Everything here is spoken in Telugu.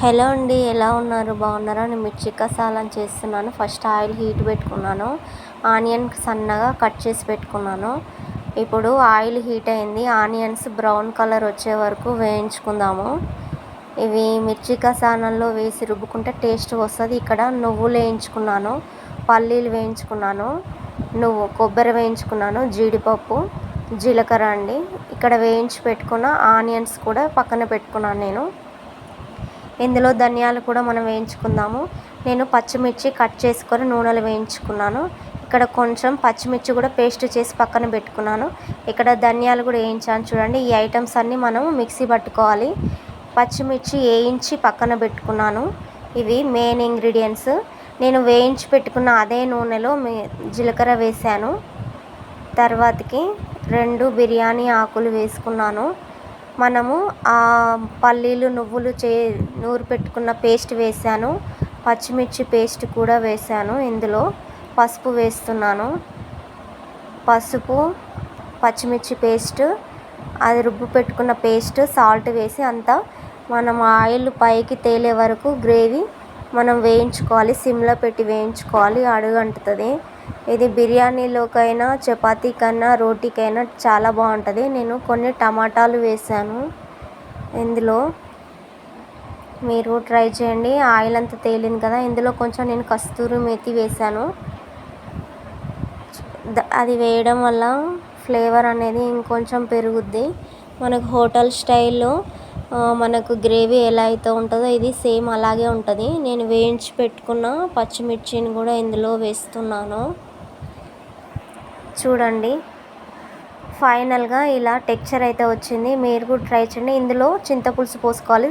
హలో అండి, ఎలా ఉన్నారు? బాగున్నారా? నేను మిర్చి కసాలని చేస్తున్నాను. ఫస్ట్ ఆయిల్ హీట్ పెట్టుకున్నాను. ఆనియన్ సన్నగా కట్ చేసి పెట్టుకున్నాను. ఇప్పుడు ఆయిల్ హీట్ అయింది. ఆనియన్స్ బ్రౌన్ కలర్ వచ్చే వరకు వేయించుకుందాము. ఇవి మిర్చి కసానంలో వేసి రుబ్బుకుంటే టేస్ట్ వస్తుంది. ఇక్కడ నువ్వులు వేయించుకున్నాను, పల్లీలు వేయించుకున్నాను, కొబ్బరి వేయించుకున్నాను, జీడిపప్పు, జీలకర్ర అండి. ఇక్కడ వేయించి పెట్టుకున్న ఆనియన్స్ కూడా పక్కన పెట్టుకున్నాను నేను. ఇందులో ధనియాలు కూడా మనం వేయించుకుందాము. నేను పచ్చిమిర్చి కట్ చేసుకొని నూనెలో వేయించుకున్నాను. ఇక్కడ కొంచెం పచ్చిమిర్చి కూడా పేస్ట్ చేసి పక్కన పెట్టుకున్నాను. ఇక్కడ ధనియాలు కూడా వేయించాను చూడండి. ఈ ఐటమ్స్ అన్నీ మనం మిక్సీ పట్టుకోవాలి. పచ్చిమిర్చి వేయించి పక్కన పెట్టుకున్నాను. ఇవి మెయిన్ ఇంగ్రీడియంట్స్. నేను వేయించి పెట్టుకున్న అదే నూనెలో జీలకర్ర వేసాను. తర్వాతకి 2 బిర్యానీ ఆకులు వేసుకున్నాను. మనము ఆ పల్లీలు, నువ్వులు నూరు పెట్టుకున్న పేస్ట్ వేసాను. పచ్చిమిర్చి పేస్ట్ కూడా వేసాను. ఇందులో పసుపు వేస్తున్నాను. పసుపు, పచ్చిమిర్చి పేస్ట్, అది రుబ్బు పెట్టుకున్న పేస్ట్, సాల్ట్ వేసి అంతా మనం ఆయిల్ పైకి తేలే వరకు గ్రేవీ మనం వేయించుకోవాలి. సిమ్లో పెట్టి వేయించుకోవాలి, అడుగంటుతుంది. ఇది బిర్యానీలోకైనా, చపాతీకైనా, రోటీకైనా చాలా బాగుంటుంది. నేను కొన్ని టమాటాలు వేసాను ఇందులో. మీరు ట్రై చేయండి. ఆయిల్ అంతా తేలింది కదా, ఇందులో కొంచెం నేను కస్తూరి మేతి వేసాను. అది వేయడం వల్ల ఫ్లేవర్ అనేది ఇంకొంచెం పెరుగుద్ది. మనకు హోటల్ స్టైల్లో మనకు గ్రేవీ ఎలా అయితే ఉంటుందో ఇది సేమ్ అలాగే ఉంటుంది. నేను వేయించి పెట్టుకున్న పచ్చిమిర్చిని కూడా ఇందులో వేస్తున్నాను. చూడండి, ఫైనల్గా ఇలా టెక్స్చర్ అయితే వచ్చింది. మీరు కూడా ట్రై చేయండి. ఇందులో చింతపులుసు పోసుకోవాలి.